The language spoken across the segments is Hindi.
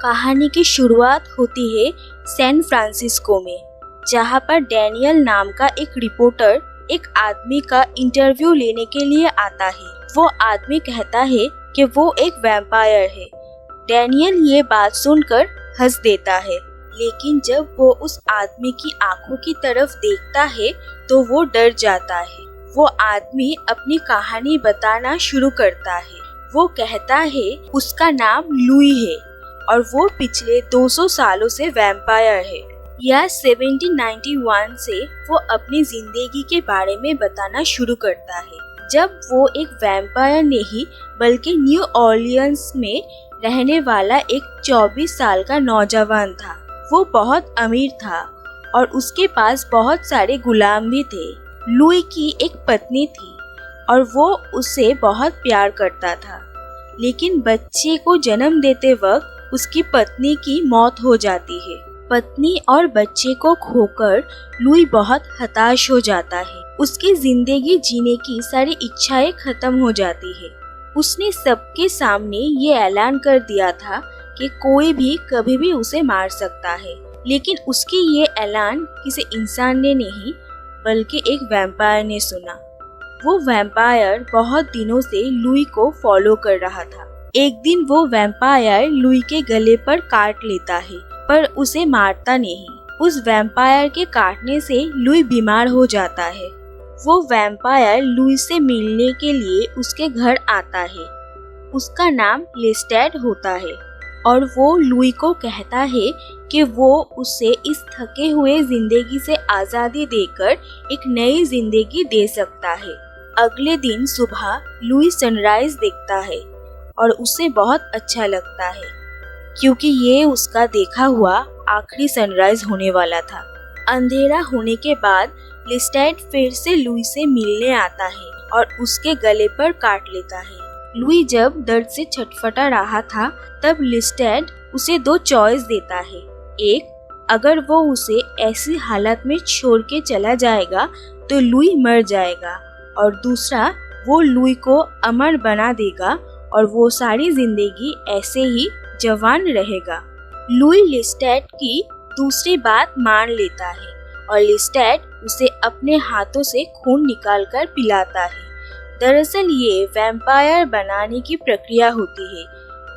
कहानी की शुरुआत होती है सैन फ्रांसिस्को में, जहाँ पर डैनियल नाम का एक रिपोर्टर एक आदमी का इंटरव्यू लेने के लिए आता है। वो आदमी कहता है कि वो एक वैम्पायर है। डैनियल ये बात सुनकर हंस देता है, लेकिन जब वो उस आदमी की आंखों की तरफ देखता है तो वो डर जाता है। वो आदमी अपनी कहानी बताना शुरू करता है। वो कहता है उसका नाम लुई है और वो पिछले 200 सालों से वैम्पायर है। या 1791 से वो अपनी जिंदगी के बारे में बताना शुरू करता है, जब वो एक वैम्पायर नहीं बल्कि न्यू ऑर्लियंस में रहने वाला एक 24 साल का नौजवान था। वो बहुत अमीर था और उसके पास बहुत सारे गुलाम भी थे। लुई की एक पत्नी थी और वो उससे बहुत प्यार करता था, लेकिन बच्चे को जन्म देते वक्त उसकी पत्नी की मौत हो जाती है। पत्नी और बच्चे को खोकर लुई बहुत हताश हो जाता है। उसकी जिंदगी जीने की सारी इच्छाएं खत्म हो जाती है। उसने सबके सामने ये ऐलान कर दिया था कि कोई भी कभी भी उसे मार सकता है, लेकिन उसकी ये ऐलान किसी इंसान ने नहीं बल्कि एक वैम्पायर ने सुना। वो वैम्पायर बहुत दिनों से लुई को फॉलो कर रहा था। एक दिन वो वैम्पायर लुई के गले पर काट लेता है, पर उसे मारता नहीं। उस वैम्पायर के काटने से लुई बीमार हो जाता है। वो वैम्पायर लुई से मिलने के लिए उसके घर आता है। उसका नाम लेस्टेड होता है और वो लुई को कहता है कि वो उसे इस थके हुए जिंदगी से आज़ादी देकर एक नई जिंदगी दे सकता है। अगले दिन सुबह लुई सनराइज देखता है और उसे बहुत अच्छा लगता है, क्योंकि ये उसका देखा हुआ आखिरी सनराइज होने वाला था। अंधेरा होने के बाद लेस्टेड फिर से लुई से मिलने आता है और उसके गले पर काट लेता है। लुई जब दर्द से छटपटा रहा था, तब लेस्टेड उसे 2 चॉइस देता है। एक, अगर वो उसे ऐसी हालत में छोड़ के चला जाएगा तो लुई मर जाएगा, और दूसरा, वो लुई को अमर बना देगा और वो सारी जिंदगी ऐसे ही जवान रहेगा। लुई लेस्टेड की दूसरी बात मान लेता है और लेस्टेड उसे अपने हाथों से खून निकालकर पिलाता है। दरअसल ये वैम्पायर बनाने की प्रक्रिया होती है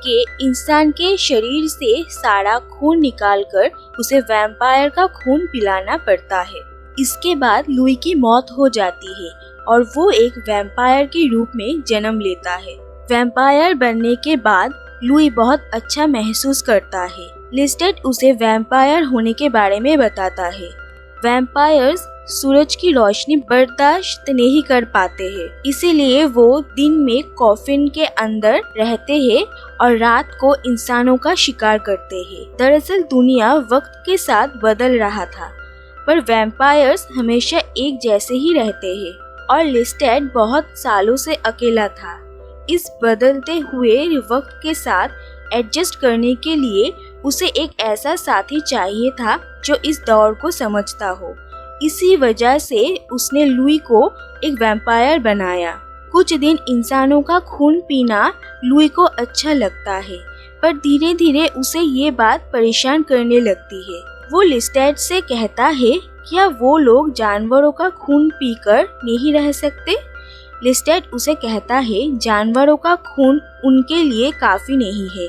कि इंसान के शरीर से सारा खून निकालकर उसे वैम्पायर का खून पिलाना पड़ता है। इसके बाद लुई की मौत हो जाती है और वो एक वैम्पायर के रूप में जन्म लेता है। वैम्पायर बनने के बाद लुई बहुत अच्छा महसूस करता है। लेस्टेड उसे वैम्पायर होने के बारे में बताता है। वैम्पायर्स सूरज की रोशनी बर्दाश्त नहीं कर पाते हैं, इसीलिए वो दिन में कॉफिन के अंदर रहते हैं और रात को इंसानों का शिकार करते हैं। दरअसल दुनिया वक्त के साथ बदल रहा था, पर वैम्पायर्स हमेशा एक जैसे ही रहते हैं और लेस्टेड बहुत सालों से अकेला था। इस बदलते हुए वक्त के साथ एडजस्ट करने के लिए उसे एक ऐसा साथी चाहिए था जो इस दौर को समझता हो। इसी वजह से उसने लुई को एक वैम्पायर बनाया। कुछ दिन इंसानों का खून पीना लुई को अच्छा लगता है, पर धीरे धीरे उसे ये बात परेशान करने लगती है। वो लेस्टेड से कहता है, क्या वो लोग जानवरों का खून पीकर नहीं रह सकते? लेस्टेड उसे कहता है, जानवरों का खून उनके लिए काफी नहीं है।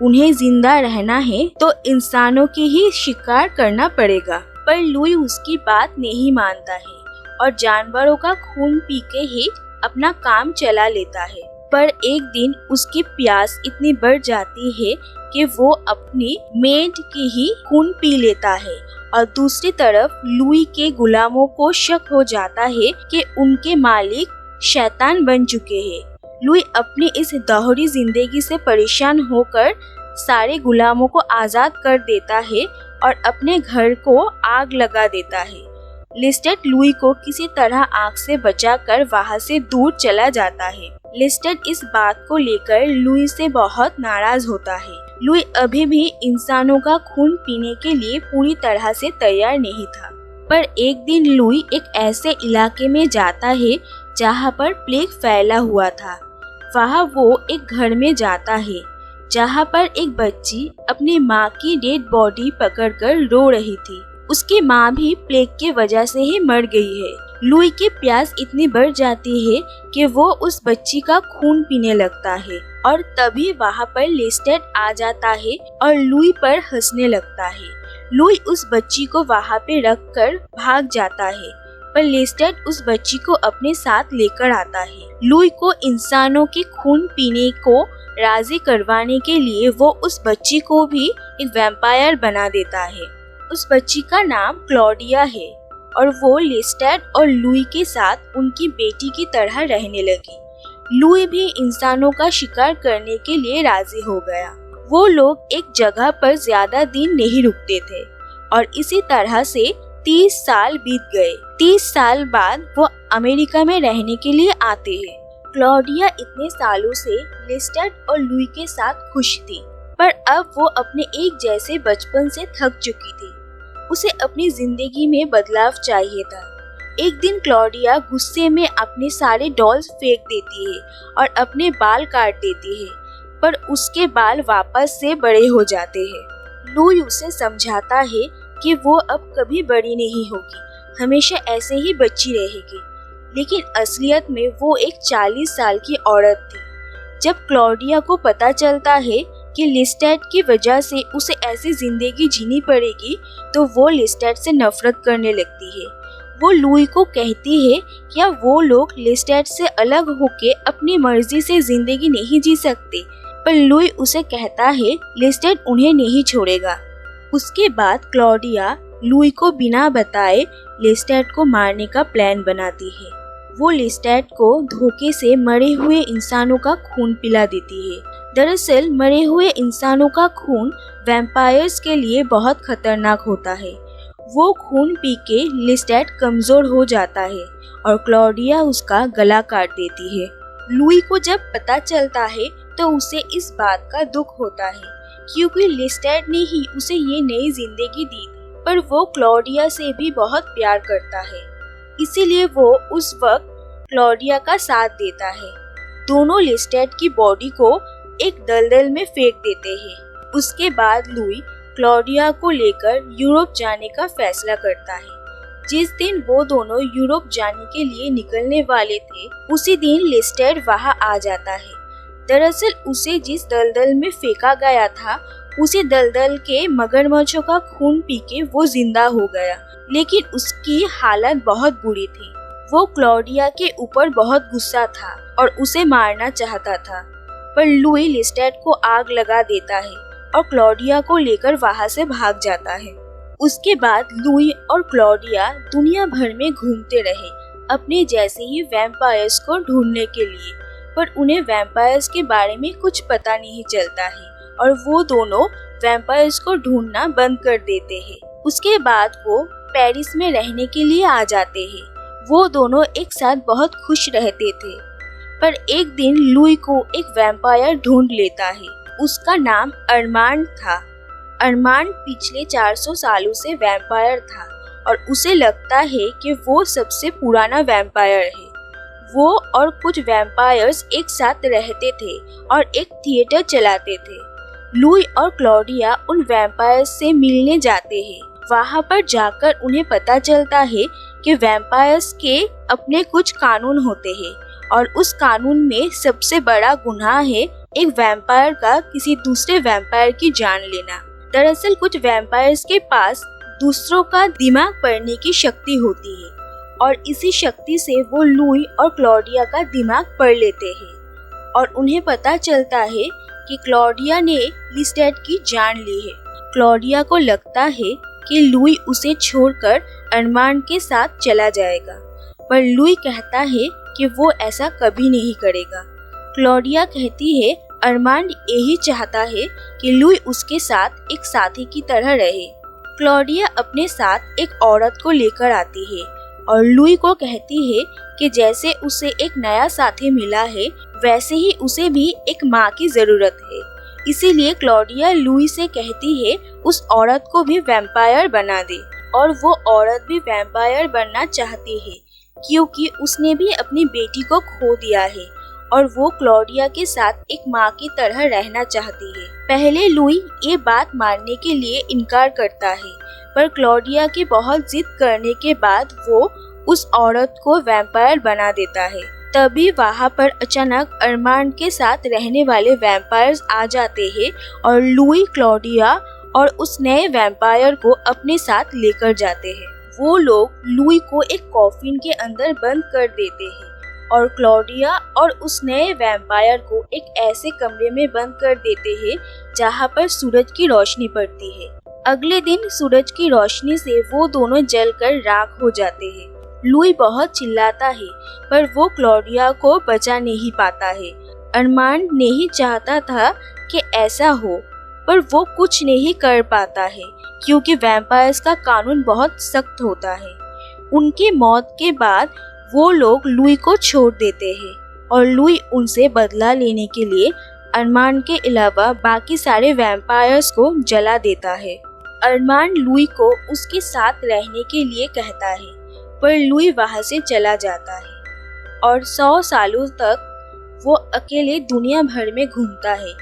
उन्हें जिंदा रहना है तो इंसानों की ही शिकार करना पड़ेगा। पर लुई उसकी बात नहीं मानता है और जानवरों का खून पी के ही अपना काम चला लेता है। पर एक दिन उसकी प्यास इतनी बढ़ जाती है कि वो अपनी मेड की ही खून पी लेता है, और दूसरी तरफ लुई के गुलामों को शक हो जाता है कि उनके मालिक शैतान बन चुके हैं। लुई अपनी इस दोहरी जिंदगी से परेशान होकर सारे गुलामों को आजाद कर देता है और अपने घर को आग लगा देता है। लेस्टेड लुई को किसी तरह आग से बचाकर वहां से दूर चला जाता है। लेस्टेड इस बात को लेकर लुई से बहुत नाराज होता है। लुई अभी भी इंसानों का खून पीने के लिए पूरी तरह से तैयार नहीं था। पर एक दिन लुई एक ऐसे इलाके में जाता है जहाँ पर प्लेग फैला हुआ था। वहाँ वो एक घर में जाता है जहाँ पर एक बच्ची अपनी माँ की डेड बॉडी पकड़कर रो रही थी। उसकी माँ भी प्लेग के वजह से ही मर गई है। लुई की प्यास इतनी बढ़ जाती है कि वो उस बच्ची का खून पीने लगता है और तभी वहाँ पर लेस्टेड आ जाता है और लुई पर हंसने लगता है। लुई उस बच्ची को वहाँ पे रख कर भाग जाता है, पर लेस्टेड उस बच्ची को अपने साथ लेकर आता है। लुई को इंसानों के खून पीने को राजी करवाने के लिए वो उस बच्ची को भी एक वैम्पायर बना देता है। उस बच्ची का नाम क्लॉडिया है और वो लेस्टेड और लुई के साथ उनकी बेटी की तरह रहने लगी। लुई भी इंसानों का शिकार करने के लिए राजी हो गया। वो लोग एक जगह पर ज्यादा दिन नहीं रुकते थे और इसी तरह से 30 साल बीत गए। 30 साल बाद वो अमेरिका में रहने के लिए आते हैं। क्लॉडिया इतने सालों से लेस्टेड और लुई के साथ खुश थी, पर अब वो अपने एक जैसे बचपन से थक चुकी थी। उसे अपनी जिंदगी में बदलाव चाहिए था। एक दिन क्लॉडिया गुस्से में अपने सारे डॉल्स फेंक देती है और अपने बाल काट देती है, पर उसके बाल वापस से बड़े हो जाते हैं। लुई उसे समझाता है कि वो अब कभी बड़ी नहीं होगी, हमेशा ऐसे ही बच्ची रहेगी। लेकिन असलियत में वो एक 40 साल की औरत थी। जब क्लॉडिया को पता चलता है कि लेस्टेड की वजह से उसे ऐसी जिंदगी जीनी पड़ेगी, तो वो लेस्टेड से नफरत करने लगती है। वो लुई को कहती है क्या वो लोग लेस्टेड से अलग होके अपनी मर्जी से जिंदगी नहीं जी सकते, पर लुई उसे कहता है लेस्टेड उन्हें नहीं छोड़ेगा। उसके बाद क्लॉडिया लुई को बिना बताए लेस्टेड को मारने का प्लान बनाती है। वो लेस्टेड को धोखे से मरे हुए इंसानों का खून पिला देती है। दरअसल मरे हुए इंसानों का खून वैम्पायर्स के लिए बहुत खतरनाक होता है। वो खून पी के लेस्टेड कमजोर हो जाता है और क्लॉडिया उसका गला काट देती है। लुई को जब पता चलता है तो उसे इस बात का दुख होता है, क्योंकि लेस्टेड ने ही उसे ये नई जिंदगी दी थी, पर वो क्लॉडिया से भी बहुत प्यार करता है, इसीलिए वो उस वक्त क्लॉडिया का साथ देता है। दोनों लेस्टेड की बॉडी को एक दलदल में फेंक देते हैं। उसके बाद लुई क्लॉडिया को लेकर यूरोप जाने का फैसला करता है। जिस दिन वो दोनों यूरोप जाने के लिए निकलने वाले थे, उसी दिन लेस्टेड वहां आ जाता है। दरअसल उसे जिस दलदल में फेंका गया था, उसी दलदल के मगरमच्छों का खून पी के वो जिंदा हो गया, लेकिन उसकी हालत बहुत बुरी थी। वो क्लॉडिया के ऊपर बहुत गुस्सा था और उसे मारना चाहता था, पर लुई लेस्टेड को आग लगा देता है और क्लॉडिया को लेकर वहां से भाग जाता है। उसके बाद लुई और क्लॉडिया दुनिया भर में घूमते रहे अपने जैसे ही वैम्पायर्स को ढूंढने के लिए, पर उन्हें वैम्पायर्स के बारे में कुछ पता नहीं चलता है और वो दोनों वैम्पायर्स को ढूंढना बंद कर देते हैं। उसके बाद वो पेरिस में रहने के लिए आ जाते हैं। वो दोनों एक साथ बहुत खुश रहते थे, पर एक दिन लुई को एक वैम्पायर ढूंढ लेता है। उसका नाम अरमांड था। अरमांड पिछले 400 सालों से वैम्पायर था और उसे लगता है कि वो सबसे पुराना वैम्पायर है। वो और कुछ वैम्पायर्स एक साथ रहते थे और एक थिएटर चलाते थे। लुई और क्लॉडिया उन वैम्पायर्स से मिलने जाते हैं। वहाँ पर जाकर उन्हें पता चलता है कि वैम्पायर्स के अपने कुछ कानून होते हैं और उस कानून में सबसे बड़ा गुनाह है एक वैम्पायर का किसी दूसरे वैम्पायर की जान लेना। दरअसल कुछ वैम्पायर्स के पास दूसरों का दिमाग पढ़ने की शक्ति होती है और इसी शक्ति से वो लुई और क्लॉडिया का दिमाग पढ़ लेते हैं और उन्हें पता चलता है कि क्लॉडिया ने लेस्टेड की जान ली है। क्लॉडिया को लगता है कि लुई उसे छोड़कर अरमांड के साथ चला जाएगा, पर लुई कहता है कि वो ऐसा कभी नहीं करेगा। क्लॉडिया कहती है अरमांड यही चाहता है कि लुई उसके साथ एक साथी की तरह रहे। क्लॉडिया अपने साथ एक औरत को लेकर आती है और लुई को कहती है कि जैसे उसे एक नया साथी मिला है, वैसे ही उसे भी एक माँ की जरूरत है। इसीलिए क्लॉडिया लुई से कहती है उस औरत को भी वैम्पायर बना दे, और वो औरत भी वैम्पायर बनना चाहती है क्योंकि उसने भी अपनी बेटी को खो दिया है और वो क्लॉडिया के साथ एक माँ की तरह रहना चाहती है। पहले लुई ये बात मानने के लिए इनकार करता है, पर क्लॉडिया के बहुत जिद करने के बाद वो उस औरत को वैम्पायर बना देता है। तभी वहाँ पर अचानक अरमांड के साथ रहने वाले वैम्पायर्स आ जाते हैं और लुई, क्लॉडिया और उस नए वैम्पायर को अपने साथ लेकर जाते हैं। वो लोग लुई को एक कॉफिन के अंदर बंद कर देते हैं और क्लॉडिया और उस नए वैम्पायर को एक ऐसे कमरे में बंद कर देते हैं जहाँ पर सूरज की रोशनी पड़ती है। अगले दिन सूरज की रोशनी से वो दोनों जलकर राख हो जाते हैं। लुई बहुत चिल्लाता है, पर वो क्लॉडिया को बचा नहीं पाता है। अरमांड नहीं चाहता था कि ऐसा हो, पर वो कुछ नहीं कर पाता है क्योंकि वैम्पायर्स का कानून बहुत सख्त होता है। उनके मौत के बाद वो लोग लुई को छोड़ देते हैं और लुई उनसे बदला लेने के लिए अरमांड के अलावा बाकी सारे वैम्पायर्स को जला देता है। अरमांड लुई को उसके साथ रहने के लिए कहता है, पर लुई वहाँ से चला जाता है और 100 सालों तक वो अकेले दुनिया भर में घूमता है।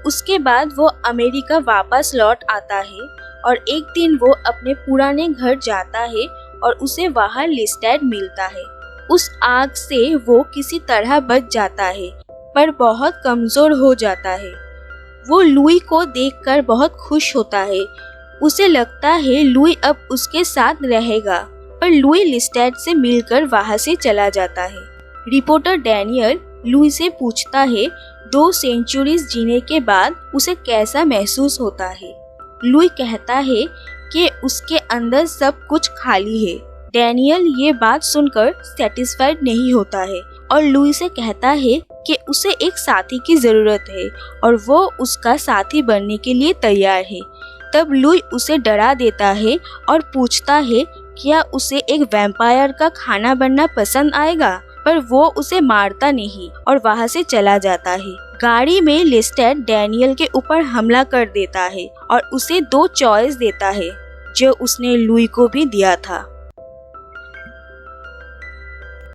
उसके बाद वो अमेरिका वापस लौट आता है और एक दिन वो अपने पुराने घर जाता है और उसे वहाँ लिस्टेड मिलता है। उस आग से वो किसी तरह बच जाता है, पर बहुत कमजोर हो जाता है। वो लुई को देखकर बहुत खुश होता है। उसे लगता है लुई अब उसके साथ रहेगा, पर लुई लिस्टेड से मिलकर वहाँ से चला जाता है। रिपोर्टर डैनियल लुई से पूछता है 2 सेंचुरीज जीने के बाद उसे कैसा महसूस होता है। लुई कहता है कि उसके अंदर सब कुछ खाली है। डैनियल ये बात सुनकर सेटिस्फाइड नहीं होता है और लुई से कहता है कि उसे एक साथी की जरूरत है और वो उसका साथी बनने के लिए तैयार है। तब लुई उसे डरा देता है और पूछता है क्या उसे एक वैम्पायर का खाना बनना पसंद आएगा, पर वो उसे मारता नहीं और वहाँ से चला जाता है। गाड़ी में लिस्टेड डैनियल के ऊपर हमला कर देता है और उसे 2 चॉइस देता है जो उसने लुई को भी दिया था।